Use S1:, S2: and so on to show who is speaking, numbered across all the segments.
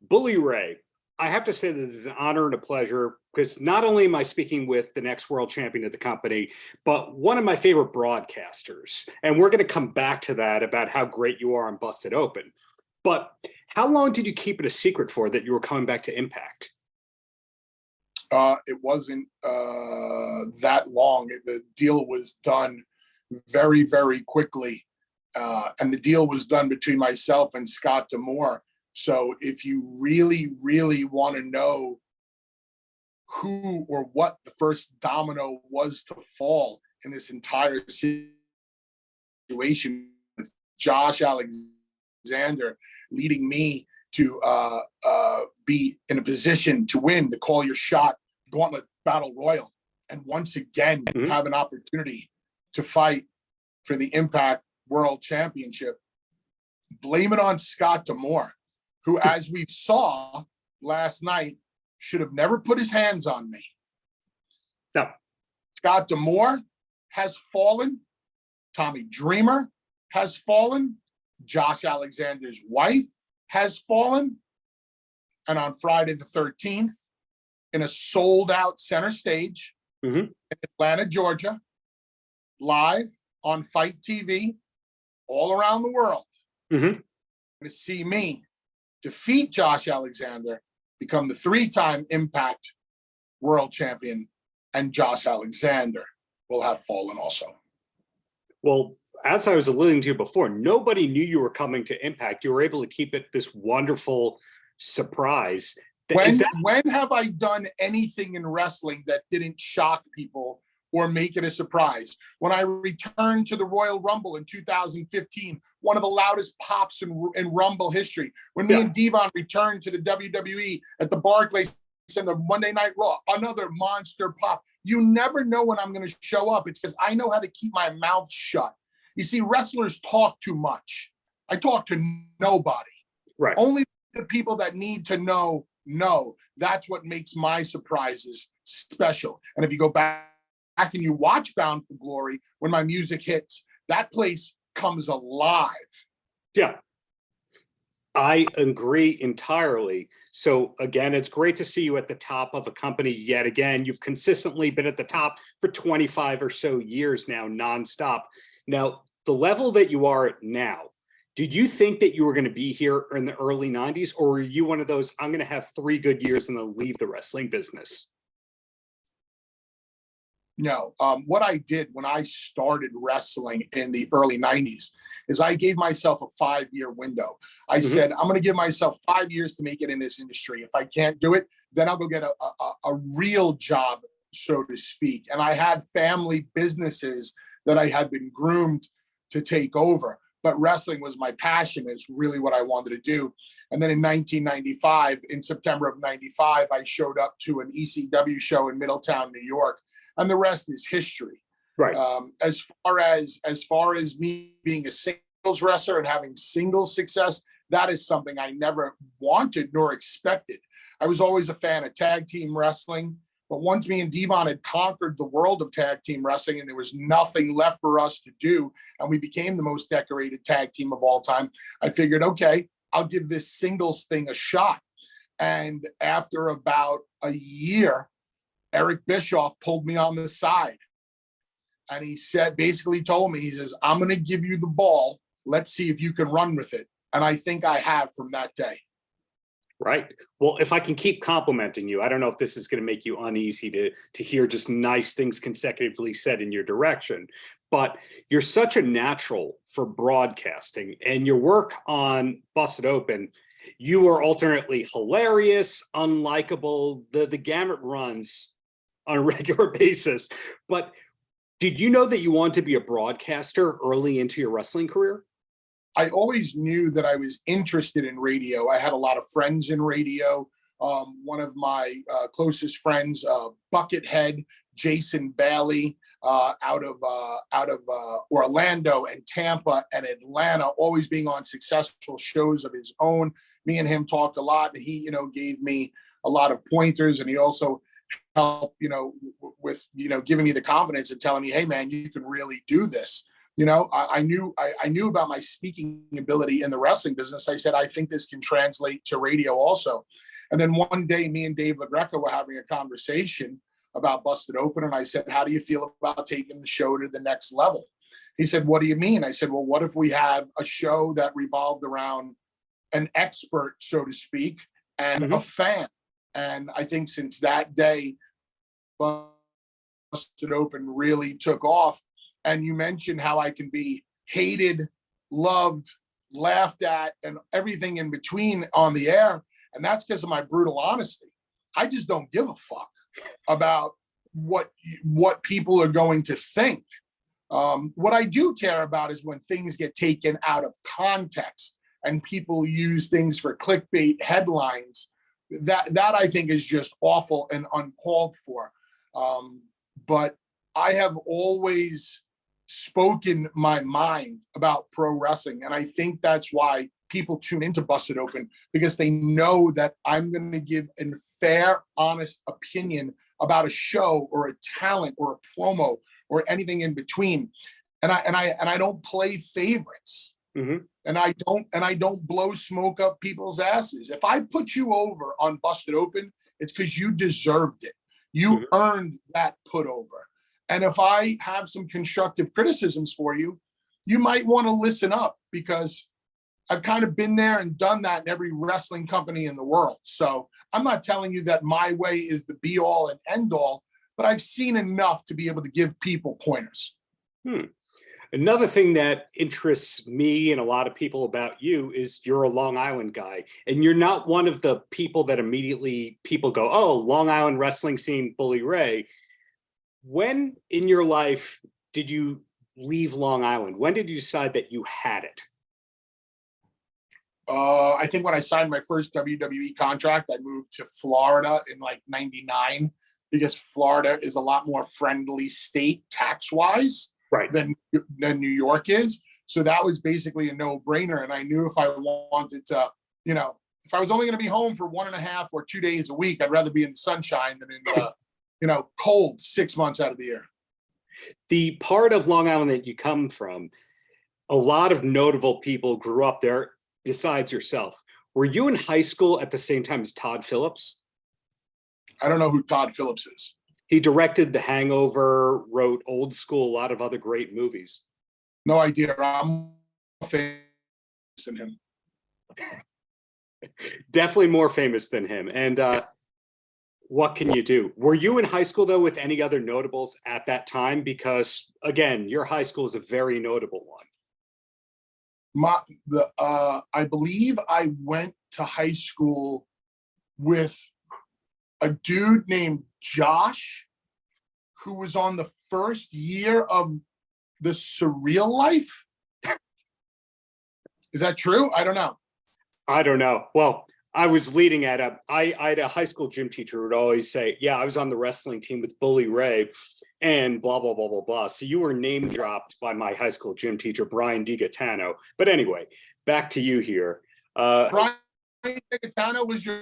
S1: Bully Ray, I have to say that this is an honor and a pleasure because not only am I speaking with the next world champion of the company, but one of my favorite broadcasters. And we're going to come back to that about how great you are on Busted Open. But how long did you keep it a secret for that you were coming back to Impact?
S2: It wasn't that long. The deal was done very, very quickly. And the deal was done between myself and Scott D'Amore. So if you really, really want to know who or what the first domino was to fall in this entire situation, with Josh Aleander leading me to be in a position to win the Call Your Shot Gauntlet Battle Royal, and once again have an opportunity to fight for the Impact World Championship. Blame it on Scott D'Amore, who, as we saw last night, should have never put his hands on me.
S1: No.
S2: Scott D'Amore has fallen. Tommy Dreamer has fallen. Josh Alexander's wife has fallen. And on Friday the 13th, in a sold-out center stage in Atlanta, Georgia, live on Fight TV, all around the world, to see me defeat Josh Aleander, become the three-time Impact World Champion, and Josh Aleander will have fallen also.
S1: Well, as I was alluding to before, nobody knew you were coming to Impact. You were able to keep it this wonderful surprise.
S2: When have I done anything in wrestling that didn't shock people or make it a surprise? When I returned to the Royal Rumble in 2015, one of the loudest pops in Rumble history. When me and Devon returned to the WWE at the Barclays Center Monday Night Raw, another monster pop. You never know when I'm going to show up. It's because I know how to keep my mouth shut. You see, wrestlers talk too much. I talk to nobody.
S1: Right.
S2: Only the people that need to know. That's what makes my surprises special. And if you go back and you watch Bound for Glory, when my music hits, that place comes alive.
S1: Yeah, I agree entirely. So again, it's great to see you at the top of a company yet again. You've consistently been at the top for 25 or so years now, nonstop. Now, the level that you are at now, did you think that you were going to be here in the early 90s, or were you one of those, I'm going to have 3 good years and then leave the wrestling business?
S2: No. What I did when I started wrestling in the early 90s is I gave myself a 5-year window. I said, I'm going to give myself 5 years to make it in this industry. If I can't do it, then I'll go get a real job, so to speak. And I had family businesses that I had been groomed to take over. But wrestling was my passion. It's really what I wanted to do. And then in 1995, in September of 95, I showed up to an ECW show in Middletown, New York. And the rest is history.
S1: Right.
S2: As far as me being a singles wrestler and having singles success, that is something I never wanted nor expected. I was always a fan of tag team wrestling, but once me and Devon had conquered the world of tag team wrestling and there was nothing left for us to do, and we became the most decorated tag team of all time, I figured, okay, I'll give this singles thing a shot. And after about a year, Eric Bischoff pulled me on the side and he said, basically told me, he says, I'm going to give you the ball. Let's see if you can run with it. And I think I have from that day.
S1: Right. Well, if I can keep complimenting you, I don't know if this is going to make you uneasy to hear just nice things consecutively said in your direction, but you're such a natural for broadcasting, and your work on Busted Open, you are alternately hilarious, unlikable, the gamut runs on a regular basis. But did you know that you wanted to be a broadcaster early into your wrestling career?
S2: I always knew that I was interested in radio. I had a lot of friends in radio. One of my closest friends, Buckethead, Jason Bailey, out of Orlando and Tampa and Atlanta, always being on successful shows of his own. Me and him talked a lot, and he, gave me a lot of pointers, and he also helped, with, giving me the confidence and telling me, hey man, you can really do this. I knew about my speaking ability in the wrestling business. I said, I think this can translate to radio also. And then one day, me and Dave LaGreca were having a conversation about Busted Open. And I said, how do you feel about taking the show to the next level? He said, what do you mean? I said, well, what if we have a show that revolved around an expert, so to speak, and a fan? And I think since that day, Busted Open really took off. And you mentioned how I can be hated, loved, laughed at, and everything in between on the air. And that's because of my brutal honesty. I just don't give a fuck about what people are going to think. What I do care about is when things get taken out of context and people use things for clickbait headlines. That I think is just awful and uncalled for. But I have always spoken my mind about pro wrestling. And I think that's why people tune into Busted Open, because they know that I'm going to give a fair, honest opinion about a show or a talent or a promo or anything in between. And I don't play favorites. And I don't blow smoke up people's asses. If I put you over on Busted Open, it's because you deserved it. You earned that put over. And if I have some constructive criticisms for you, you might want to listen up, because I've kind of been there and done that in every wrestling company in the world. So I'm not telling you that my way is the be all and end all, but I've seen enough to be able to give people pointers.
S1: Another thing that interests me and a lot of people about you is you're a Long Island guy, and you're not one of the people that immediately people go, oh, Long Island wrestling scene, Bully Ray. When in your life did you leave Long Island? When did you decide that you had it?
S2: I think when I signed my first WWE contract, I moved to Florida in like '99, because Florida is a lot more friendly state tax-wise than New York is. So that was basically a no-brainer. And I knew if I wanted to, if I was only going to be home for 1.5 or 2 days a week, I'd rather be in the sunshine than in the cold 6 months out of the year.
S1: The part of Long Island that you come from, a lot of notable people grew up there besides yourself. Were you in high school at the same time as Todd Phillips?
S2: I don't know who Todd Phillips is.
S1: He directed The Hangover, wrote Old School, a lot of other great movies.
S2: No idea. I'm famous than him.
S1: Definitely more famous than him. And what can you do? Were you in high school, though, with any other notables at that time? Because, again, your high school is a very notable one.
S2: I believe I went to high school with a dude named Josh, who was on the first year of The Surreal Life. Is that true? I don't know.
S1: I don't know. Well, I was leading at I had a high school gym teacher who would always say, yeah, I was on the wrestling team with Bully Ray and blah, blah, blah, blah, blah. So you were name dropped by my high school gym teacher, Brian DiGaetano. But anyway, back to you here.
S2: Brian DiGaetano was your...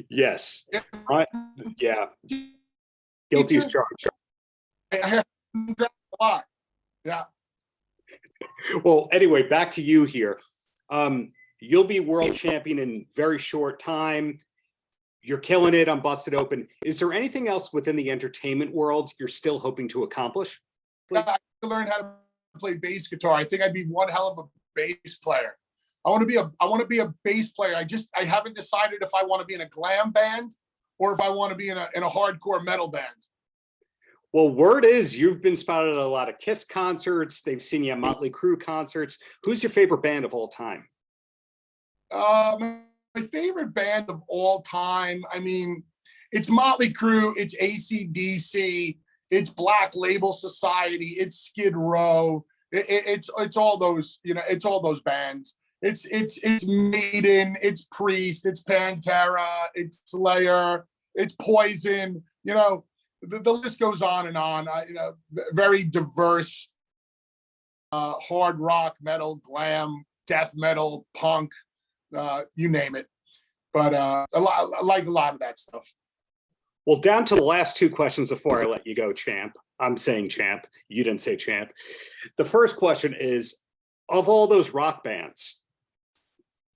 S1: Yes. Yeah. Guilty as charged.
S2: I heard him drop a lot. Yeah.
S1: Well, anyway, back to you here. You'll be world champion in very short time. You're killing it on Busted Open. Is there anything else within the entertainment world you're still hoping to accomplish?
S2: I learned how to play bass guitar. I think I'd be one hell of a bass player. I want to be a bass player. I haven't decided if I want to be in a glam band or if I want to be in a hardcore metal band.
S1: Well, word is you've been spotted at a lot of Kiss concerts. They've seen you at Motley Crue concerts. Who's your favorite band of all time?
S2: My favorite band of all time, I mean, it's Motley Crue, it's AC/DC, it's Black Label Society, it's Skid Row, it's all those, it's all those bands. It's Maiden, it's Priest, it's Pantera, it's Slayer, it's Poison, the list goes on and on. Very diverse, hard rock, metal, glam, death metal, punk, you name it. But I like a lot of that stuff.
S1: Well, down to the last two questions before I let you go, champ. I'm saying champ. You didn't say champ. The first question is, of all those rock bands,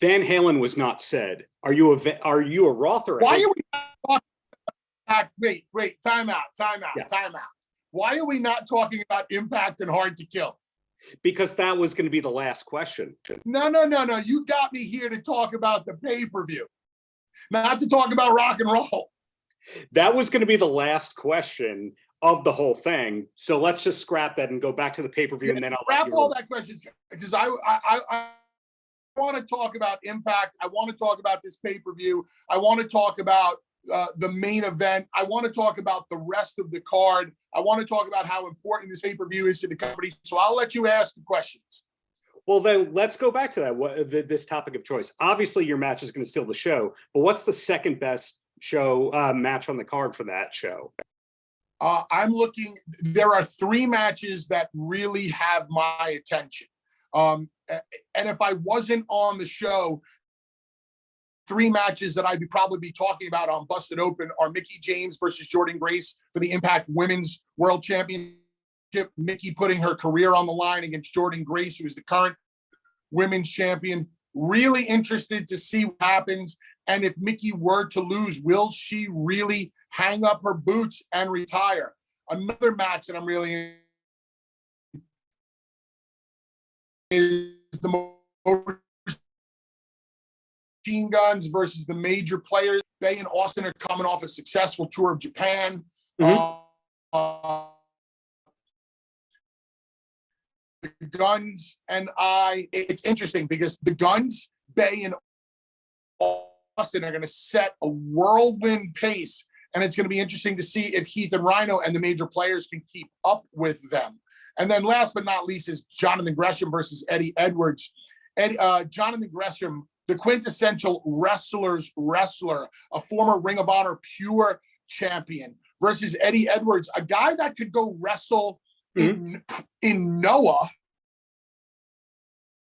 S1: Van Halen was not said. Are you a Roth or a
S2: Why
S1: Hate?
S2: are we not talking? Wait, time out. Why are we not talking about Impact and Hard to Kill?
S1: Because that was going to be the last question.
S2: No. You got me here to talk about the pay-per-view, not to talk about rock and roll.
S1: That was going to be the last question of the whole thing. So let's just scrap that and go back to the pay-per-view, and then I'll
S2: scrap all that questions, because I want to talk about Impact. I want to talk about this pay-per-view. I want to talk about the main event. I want to talk about the rest of the card. I want to talk about how important this pay-per-view is to the company. So I'll let you ask the questions.
S1: Well, then let's go back to that. This topic of choice. Obviously, your match is going to steal the show, but what's the second best show match on the card for that show?
S2: I'm looking. There are 3 matches that really have my attention. And if I wasn't on the show, 3 matches that I'd probably be talking about on Busted Open are Mickie James versus Jordynne Grace for the Impact Women's World Championship. Mickie putting her career on the line against Jordynne Grace, who is the current women's champion. Really interested to see what happens. And if Mickie were to lose, will she really hang up her boots and retire? Another match that I'm really is the Machine Guns versus the Major Players. Bay and Austin are coming off a successful tour of Japan. The Guns and it's interesting because the Guns, Bay and Austin are going to set a whirlwind pace, and it's going to be interesting to see if Heath and Rhino and the Major Players can keep up with them. And then last but not least is Jonathan Gresham versus Eddie Edwards. Jonathan Gresham, the quintessential wrestler's wrestler, a former Ring of Honor Pure champion, versus Eddie Edwards, a guy that could go wrestle in Noah,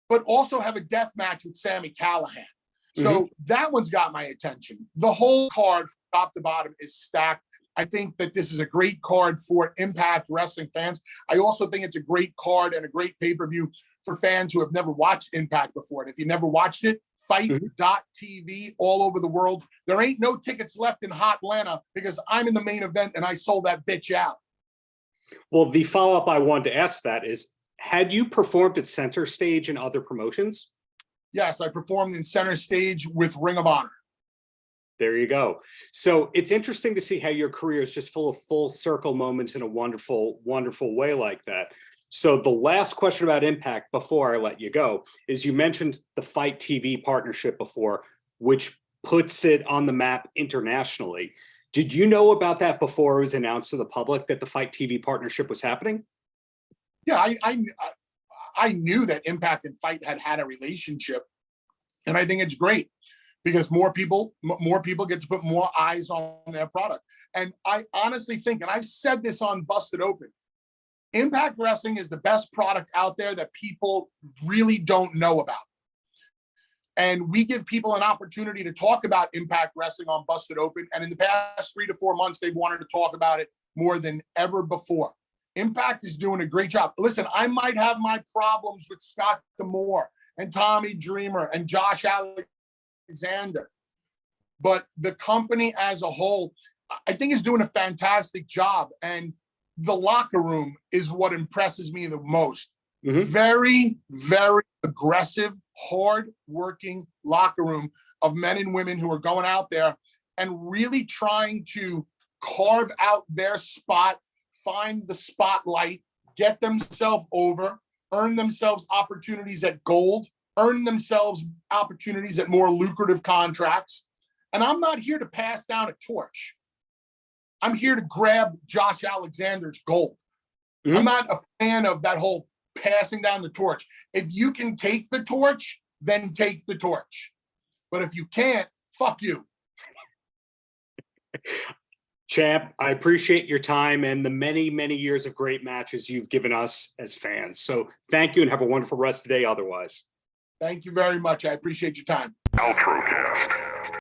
S2: but also have a death match with Sami Callihan. So that one's got my attention. The whole card from top to bottom is stacked. I think that this is a great card for Impact Wrestling fans. I also think it's a great card and a great pay-per-view for fans who have never watched Impact before. And if you never watched it, fight.tv all over the world. There ain't no tickets left in Hot Atlanta because I'm in the main event and I sold that bitch out.
S1: Well, the follow-up I wanted to ask that is, had you performed at Center Stage in other promotions?
S2: Yes, I performed in Center Stage with Ring of Honor.
S1: There you go. So it's interesting to see how your career is just full of full circle moments in a wonderful, wonderful way like that. So the last question about Impact before I let you go is, you mentioned the Fight TV partnership before, which puts it on the map internationally. Did you know about that before it was announced to the public that the Fight TV partnership was happening?
S2: Yeah, I knew that Impact and Fight had a relationship, and I think it's great because more people get to put more eyes on their product. And I honestly think, and I've said this on Busted Open, Impact Wrestling is the best product out there that people really don't know about. And we give people an opportunity to talk about Impact Wrestling on Busted Open. And in the past 3 to 4 months, they've wanted to talk about it more than ever before. Impact is doing a great job. Listen, I might have my problems with Scott D'Amore and Tommy Dreamer and Josh Aleander, but the company as a whole, I think, is doing a fantastic job. And the locker room is what impresses me the most. Very, very aggressive, hard-working locker room of men and women who are going out there and really trying to carve out their spot, find the spotlight, get themselves over, earn themselves opportunities at gold, earn themselves opportunities at more lucrative contracts. And I'm not here to pass down a torch. I'm here to grab Josh Alexander's gold. I'm not a fan of that whole passing down the torch. If you can take the torch, then take the torch. But if you can't, fuck you.
S1: Champ, I appreciate your time and the many, many years of great matches you've given us as fans. So thank you and have a wonderful rest of the day otherwise.
S2: Thank you very much. I appreciate your time.
S3: Paltrocast.